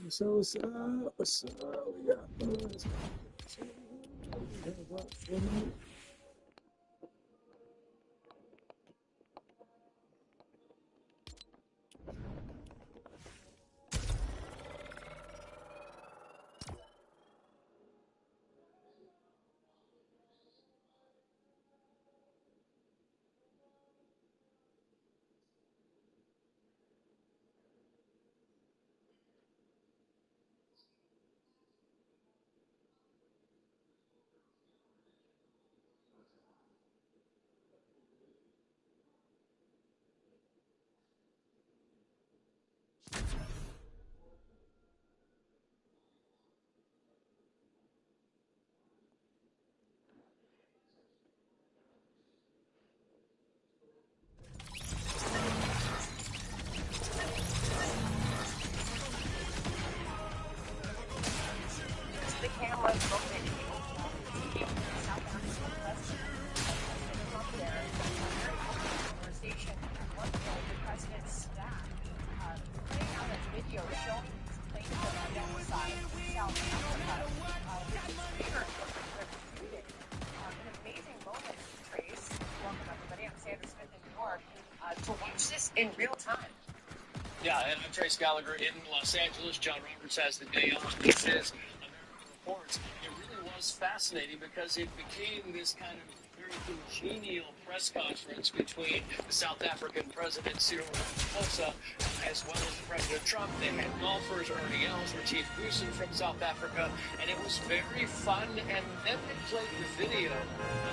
So what's up? We got the camera focused South African president up there. Conversation at one point, the president's staff putting out a video showing these claims of genocide in South Africa. An amazing moment, Trace. Welcome everybody. I'm Sandra Smith in New York to watch this in real time. Yeah, and I'm Trace Gallagher in Los Angeles. John Roberts has the day off. This is American Reports. It really was fascinating because it became this kind of very congenial press conference between the South African President Cyril Ramaphosa as well as President Trump. They had golfers, Ernie Els, Retief Goosen from South Africa, and it was very fun. And then they played the video,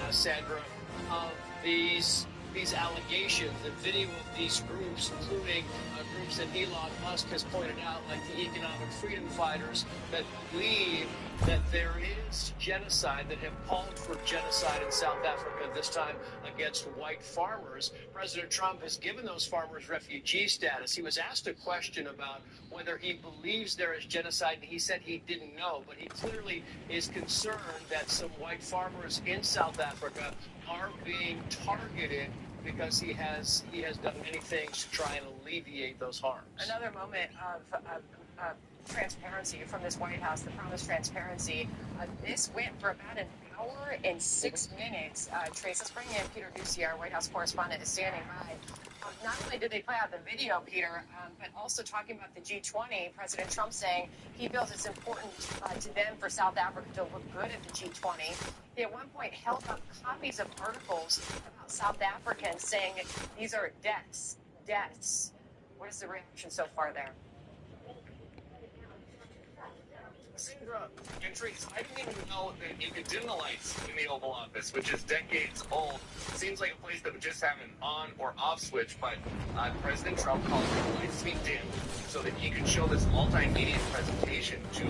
Sandra, of these allegations, the video of these groups, including groups that Elon Musk has pointed out, like the economic freedom fighters, that believe that there is genocide, that have called for genocide in South Africa, this time against white farmers. President Trump has given those farmers refugee status. He was asked a question about whether he believes there is genocide, and he said he didn't know, but he clearly is concerned that some white farmers in South Africa are being targeted because he has done many things to try and alleviate those harms. Another moment of transparency from this White House, the promised transparency. This went for about an hour and 6 minutes. Trace, let's bring in Peter Ducey, our White House correspondent, is standing by. Not only did they play out the video, Peter, but also talking about the G20, President Trump saying he feels it's important to them for South Africa to look good at the G20. They at one point held up copies of articles about South Africans saying these are deaths. What is the reaction so far there? Sandra and Trace, I didn't even know that you could dim the lights in the Oval Office, which is decades old. Seems like a place that would just have an on or off switch, but President Trump called the lights to be dimmed so that he could show this multimedia presentation to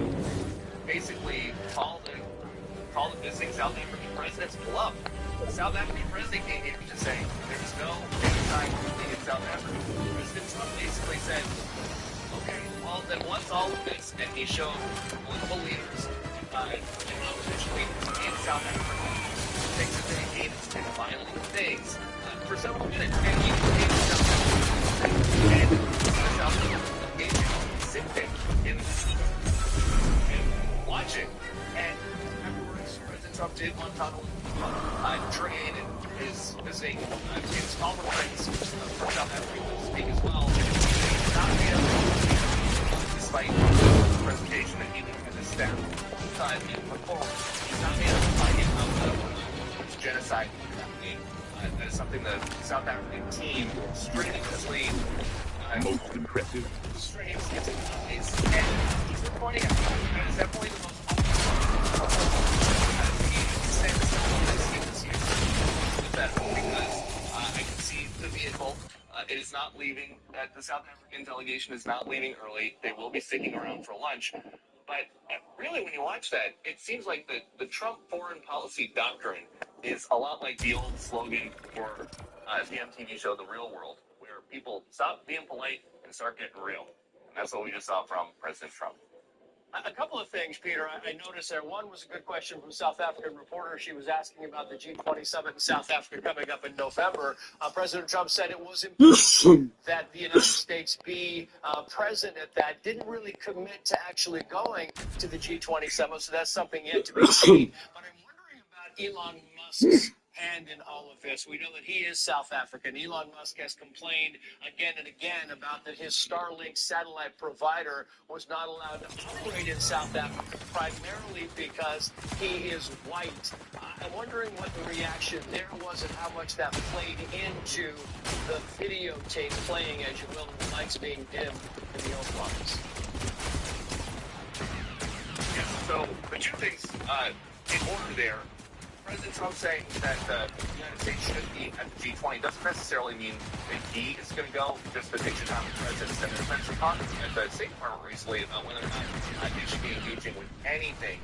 basically call the visiting South African president's bluff. The South African president came here to say there's no genocide in South Africa. President Trump basically said, okay, well, then what's all of this? And he showed political leaders and opposition leaders in South Africa, things that they engaged in violent things for several minutes. And he became South Africa. And South Africa engaged in sitting and watching. And afterwards, President Trump did Guantanamo trade and is visiting James Palmer friends from South Africa to speak as well. Despite the presentation that he and his staff put forward, he's not made up finding of genocide happening. That is something the South African team strenuously most impressive. Streams gets in place, and he's been pointing out that is definitely the most because I can see the vehicle not leaving. That the South African delegation is not leaving early. They will be sticking around for lunch. But really, when you watch that, it seems like the Trump foreign policy doctrine is a lot like the old slogan for the MTV show The Real World, where people stop being polite and start getting real. And that's what we just saw from President Trump. A couple of things, Peter, I noticed there. One was a good question from a South African reporter. She was asking about the G20 summit in South Africa coming up in November. President Trump said it was important that the United States be present at that. Didn't really commit to actually going to the G20 summit, so that's something yet to be seen. But I'm wondering about Elon Musk's hand in all of this. We know that he is South African. Elon Musk has complained again and again about that his Starlink satellite provider was not allowed to operate in South Africa, primarily because he is white. I'm wondering what the reaction there was and how much that played into the videotape playing, as you will, and the lights being dimmed in the Oval Office. Yeah, so the two things in order there. President Trump saying that the United States should be at the G20 doesn't necessarily mean that he is going to go, just that they should have the presidents. And there's been some talk at the State Department recently about whether or not they should be engaging with anything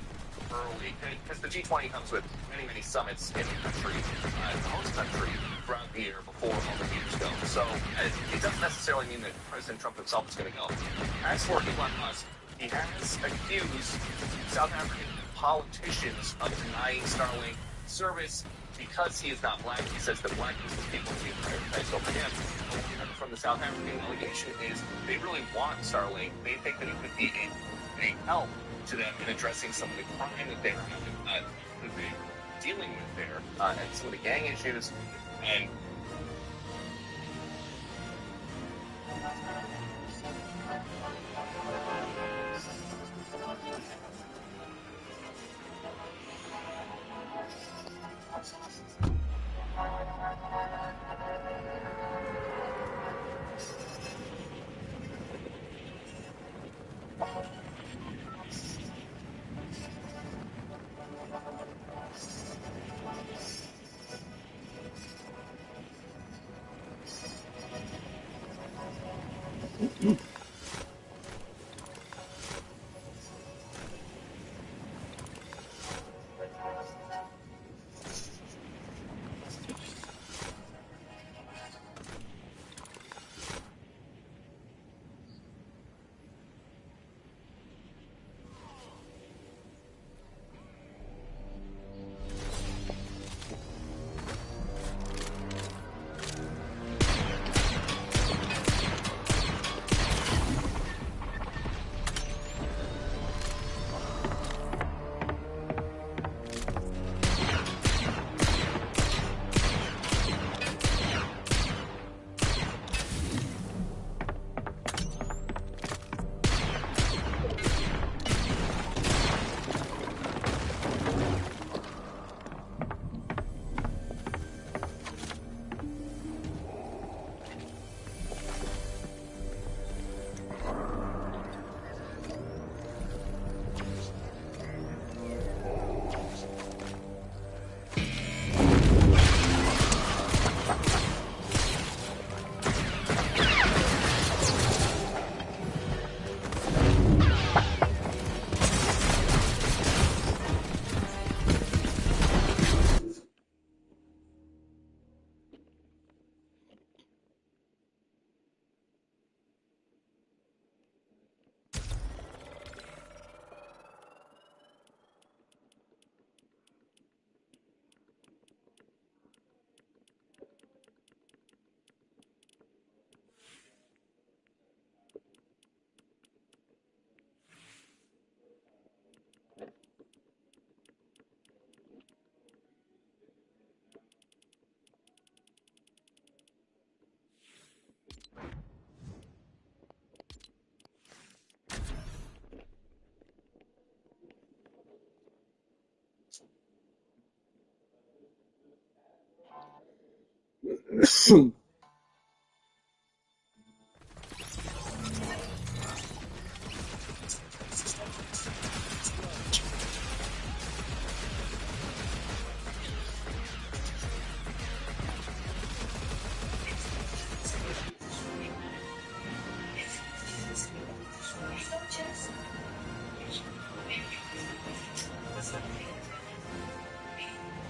early, because the G20 comes with many, many summits in the country, the host country, throughout the year before all the leaders go. So it doesn't necessarily mean that President Trump himself is going to go. As for Elon Musk, he has accused South African politicians of denying Starlink service because he is not black. He says that black people are being prioritized over him. What we heard from the South African delegation is they really want Starlink. They think that it could be a help to them in addressing some of the crime that they're dealing with there, and some of the gang issues. And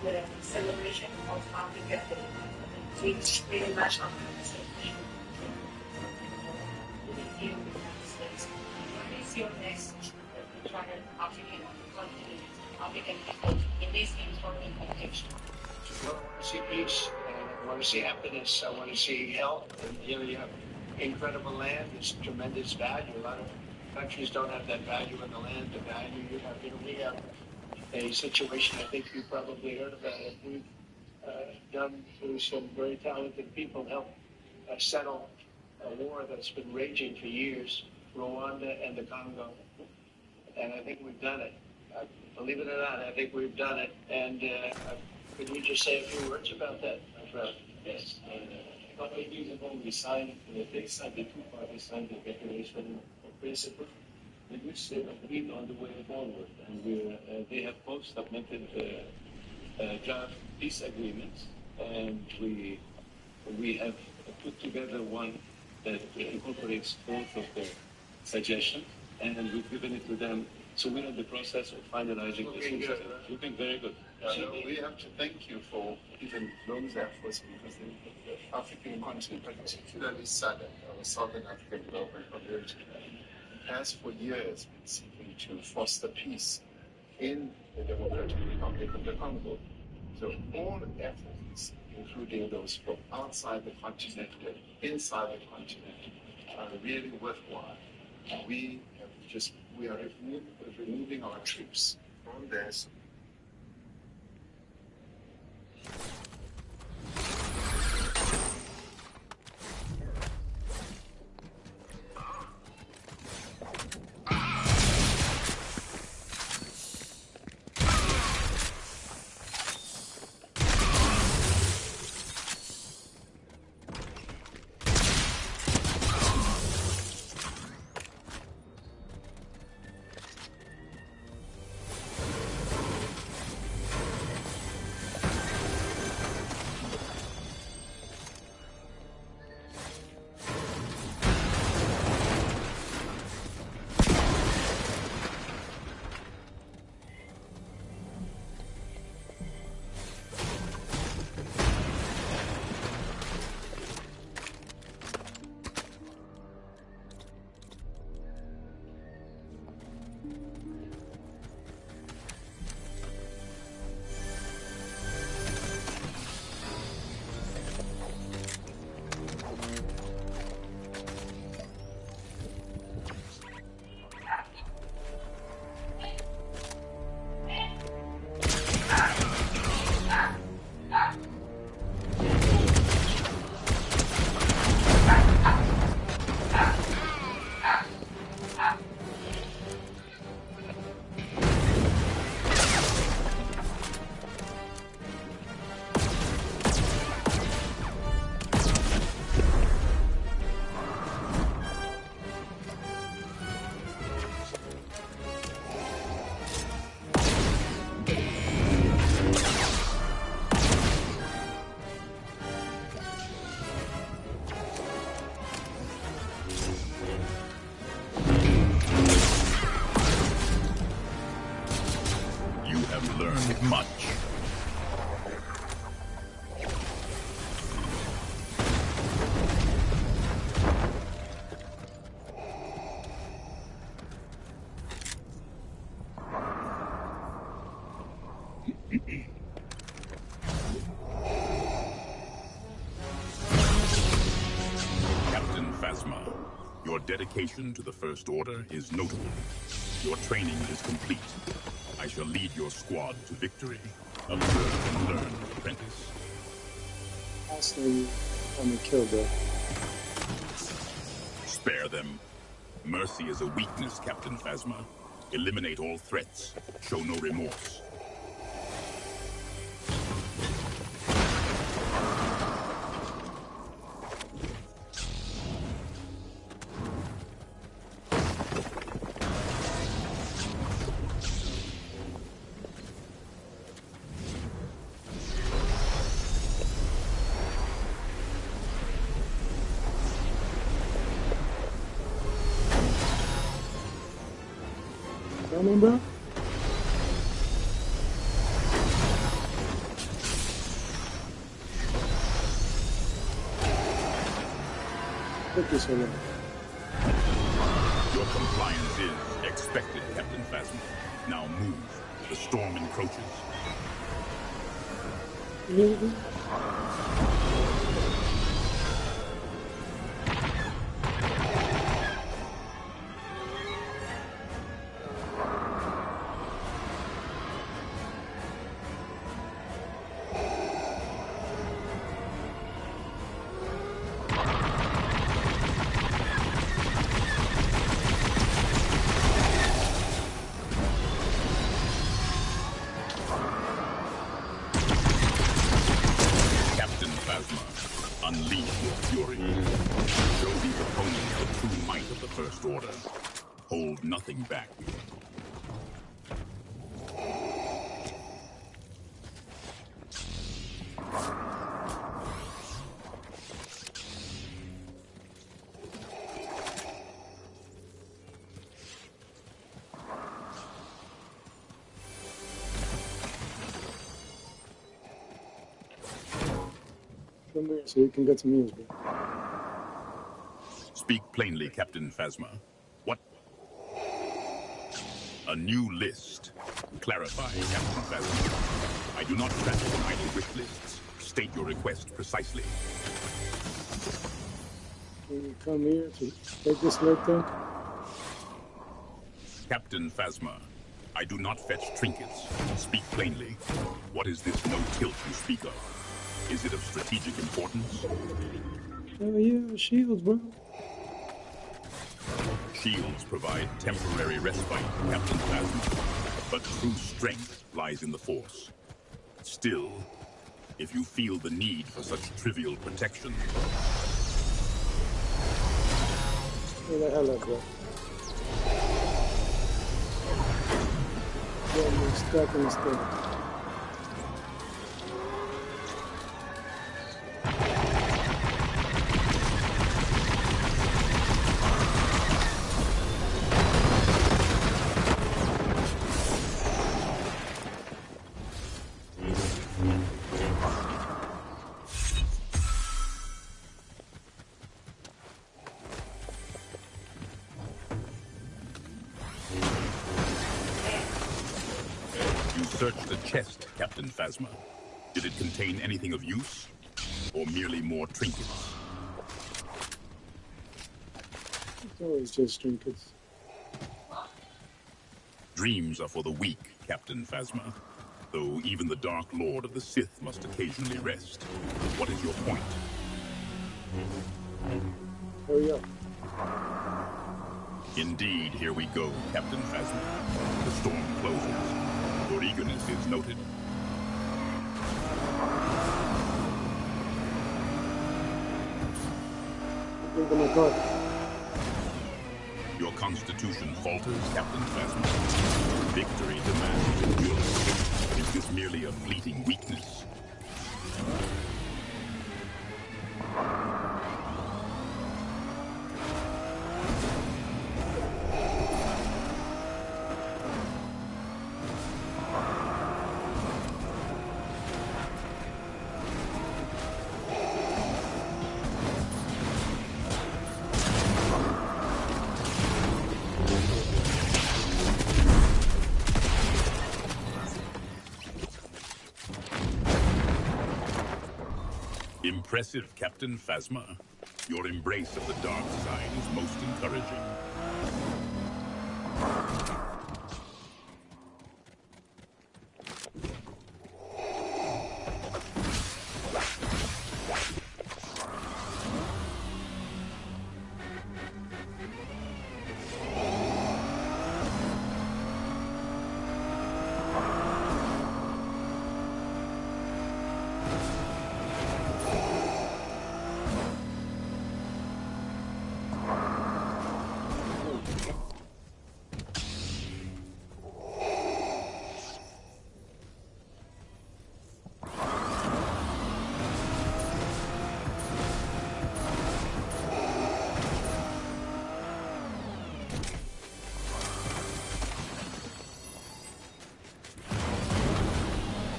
the celebration of Africa Day. So it's pretty much on the celebration in the United States. What is your message that you try African continent, African people in this important occasion? Well, I want to see peace, and I want to see happiness. I want to see health, and here you have incredible land. There's tremendous value. A lot of countries don't have that value in the land, the value you have. We have a situation, I think you probably heard about it. We've done through some very talented people, help settle a war that's been raging for years, Rwanda and the Congo. And I think we've done it. Believe it or not, I think we've done it. And could you just say a few words about that, my friend? Yes. A couple of years ago, we signed, the two parties signed the Declaration of Principle, in which they agreed on the way forward. And they have both submitted draft peace agreements, and we have put together one that incorporates both of their suggestions, and we've given it to them. So we're in the process of finalizing this. Looking very good. We have to thank you for even those efforts, because the African continent, particularly SADC, our Southern African Development Community, has for years been seeking to foster peace in the Democratic Republic of the Congo. So all efforts, including those from outside the continent and inside the continent, are really worthwhile. We are removing our troops from there. Much. Captain Phasma, your dedication to the First Order is notable. Your training is complete. I shall lead your squad to victory. Observe and learn, apprentice. I'll stay you. I'm gonna kill them. Spare them. Mercy is a weakness, Captain Phasma. Eliminate all threats. Show no remorse. Coming, bro? took you so long? Your compliance is expected, Captain Phasma. Now move. The storm encroaches. Really? Captain Phasma, unleash your fury. Show these opponents the true might of the First Order. Hold nothing back. Come here so you can get some news, bro. Speak plainly, Captain Phasma. What? A new list. Clarify, Captain Phasma. I do not traffic in idle wish lists. State your request precisely. Can you come here to take this leg thing? Captain Phasma, I do not fetch trinkets. Speak plainly. What is this no-tilt you speak of? Is it of strategic importance? Oh yeah, shields, bro. Shields provide temporary respite, Captain Phasma. But true strength lies in the Force. Still, if you feel the need for such trivial protection... Where the hell is that? Yeah, you're stuck in the state. Search the chest, Captain Phasma. Did it contain anything of use? Or merely more trinkets? It's always just trinkets. Dreams are for the weak, Captain Phasma. Though even the Dark Lord of the Sith must occasionally rest. What is your point? Hurry up. Indeed, here we go, Captain Phasma. The storm closes. Your eagerness is noted. Go to my car. Your constitution falters, Captain Phasma. Victory demands endurance. Is this merely a fleeting weakness? Impressive, Captain Phasma. Your embrace of the dark side is most encouraging.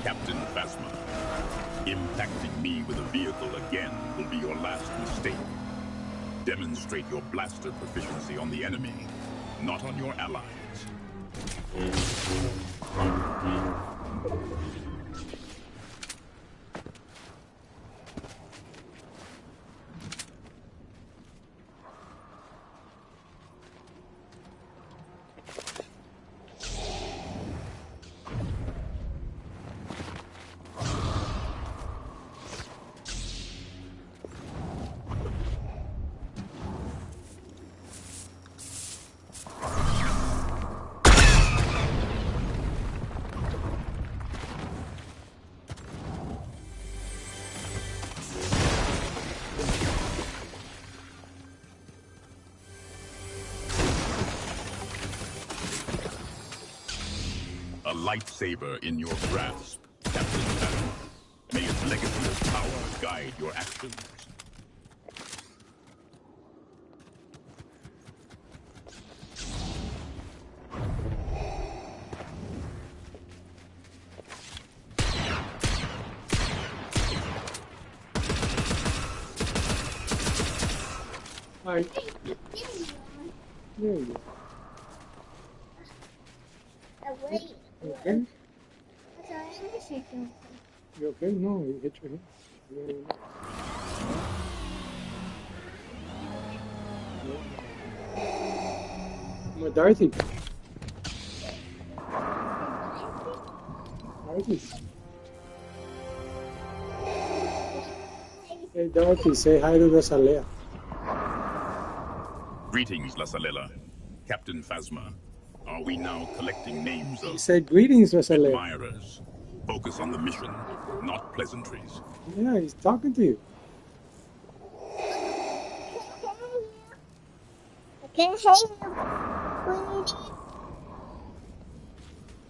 Captain Phasma, impacting me with a vehicle again will be your last mistake. Demonstrate your blaster proficiency on the enemy, not on your allies. A lightsaber in your grasp, Captain Battle. May its legacy of power guide your actions. Hi. There you go. You okay? You okay? No, you hit your head. My Dorothy. Dorothy. Hey Dorothy, say hi to Rosalia. Greetings, La Salela. Captain Phasma. Are we now collecting names He of said greetings, Rosalia. admirers? Focus on the mission, not pleasantries. Yeah, he's talking to you.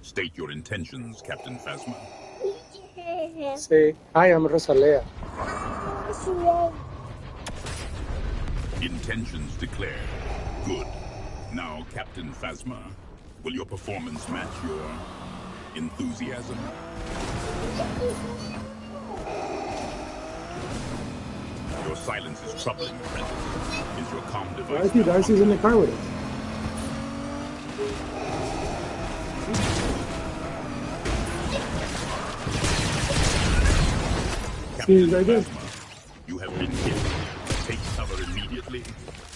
State your intentions, Captain Phasma. Say, hi, I'm Rosalia. Intentions declared. Good. Now, Captain Phasma, will your performance match your enthusiasm? Your silence is troubling, apprentice. Is your calm device Darcy's in the car with us. Captain right there. You have been hit. Take cover immediately.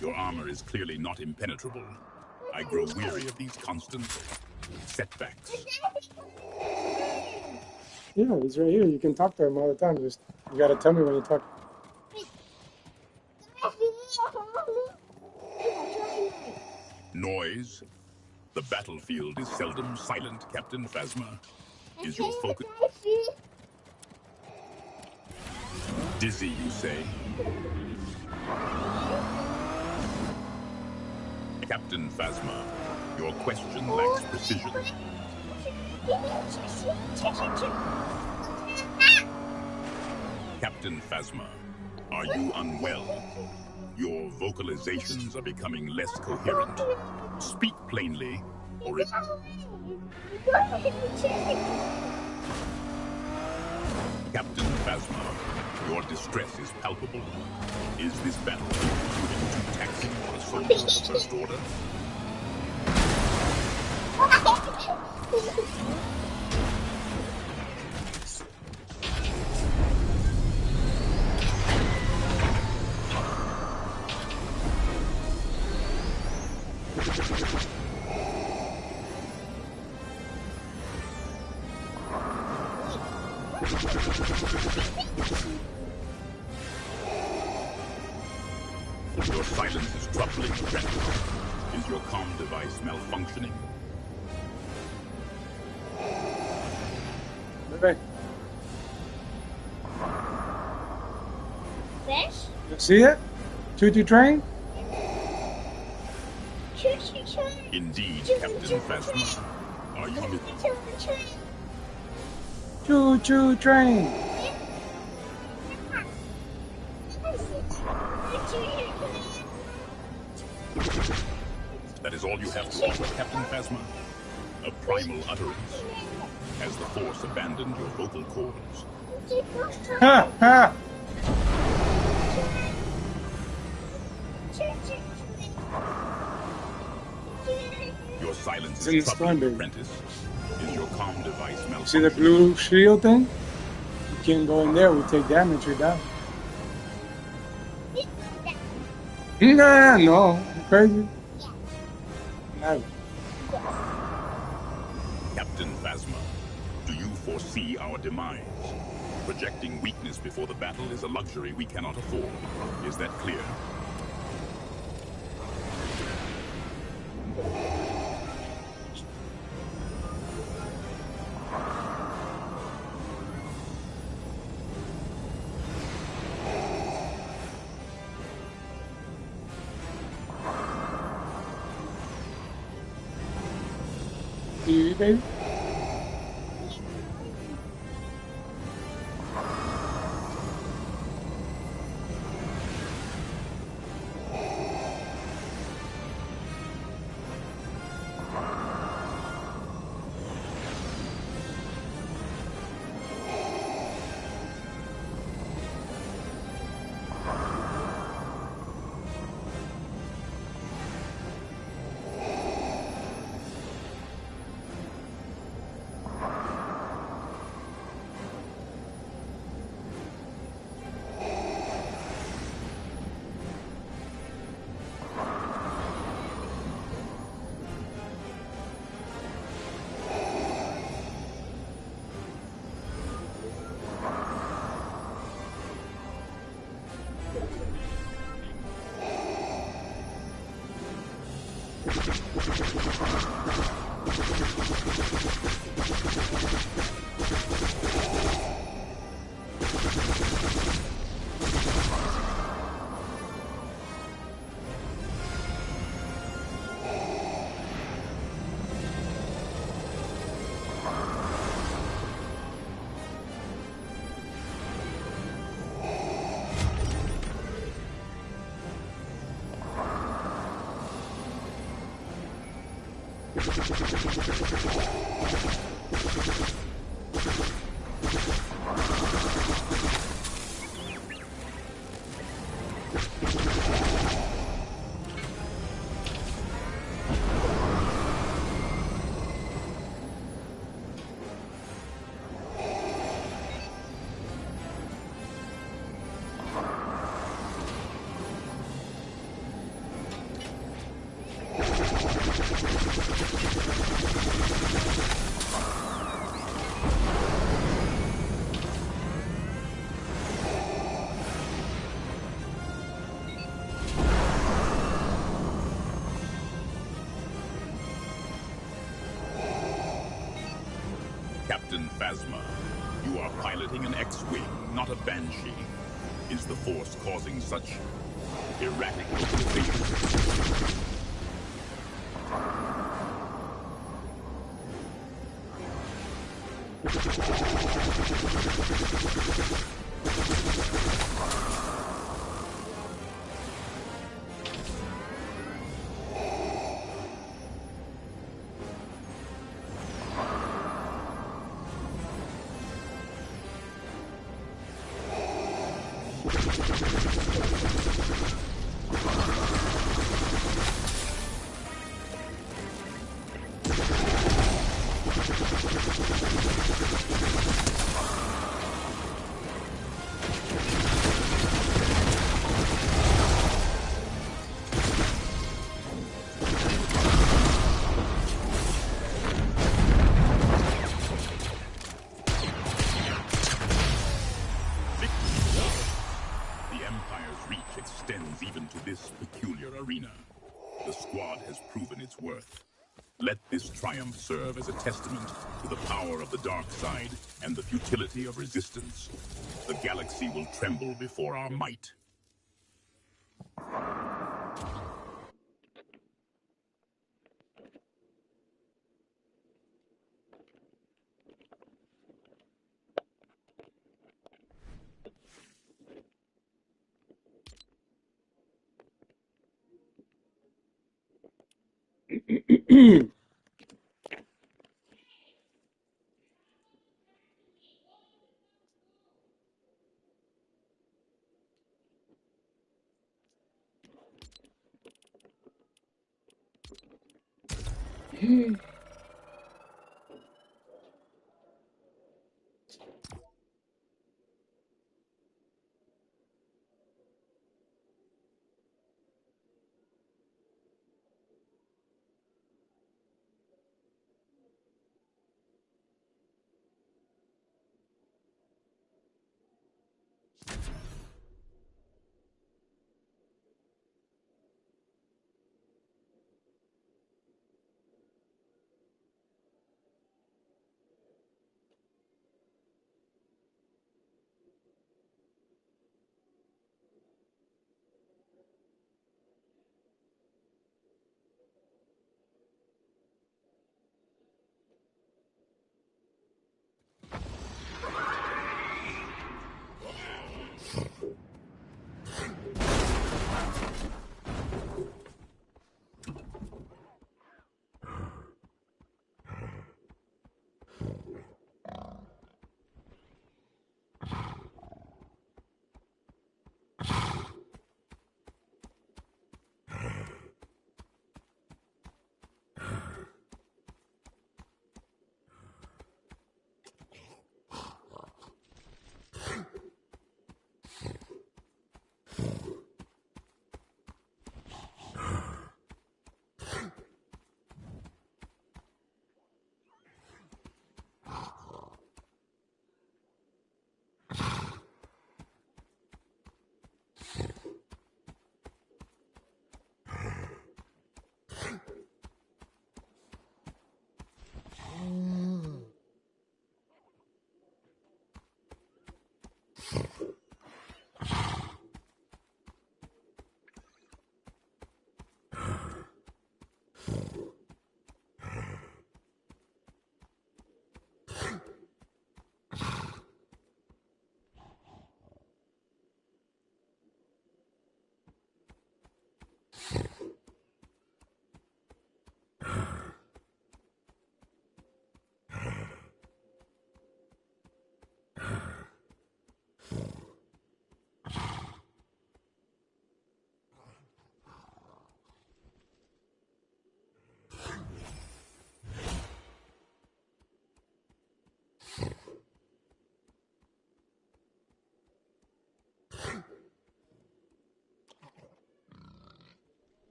Your armor is clearly not impenetrable. I grow weary of these constant setbacks. Yeah, he's right here. You can talk to him all the time. Just you gotta tell me when you talk. Noise. The battlefield is seldom silent, Captain Phasma. Is your focus dizzy, you say? Captain Phasma, your question lacks precision. Captain Phasma, are you unwell? Your vocalizations are becoming less coherent. Speak plainly, or it... Captain Phasma, your distress is palpable. Is this battle proving too taxing for a soldier of the First Order? Your silence is troubling, apprentice. Is your comm device malfunctioning? Okay. Fish? You see it? Choo-choo train? Choo-choo train. Indeed, Captain Phasma. Are you... Choo-choo train. That is all you have to offer, Captain Phasma? A primal utterance. Has the Force abandoned your vocal cords? Ha! Ha! It's in the storm, baby. apprentice. Is your comm device malfunctioning? See the blue shield thing? You can't go in there. We take damage. You're down. Nah, no. You crazy? Never. Captain Phasma, do you foresee our demise? Projecting weakness before the battle is a luxury we cannot afford. Is that clear? You, baby? Captain Phasma, you are piloting an X-Wing, not a Banshee. Is the Force causing such erratic localization? Let this triumph serve as a testament to the power of the dark side and the futility of resistance. The galaxy will tremble before our might.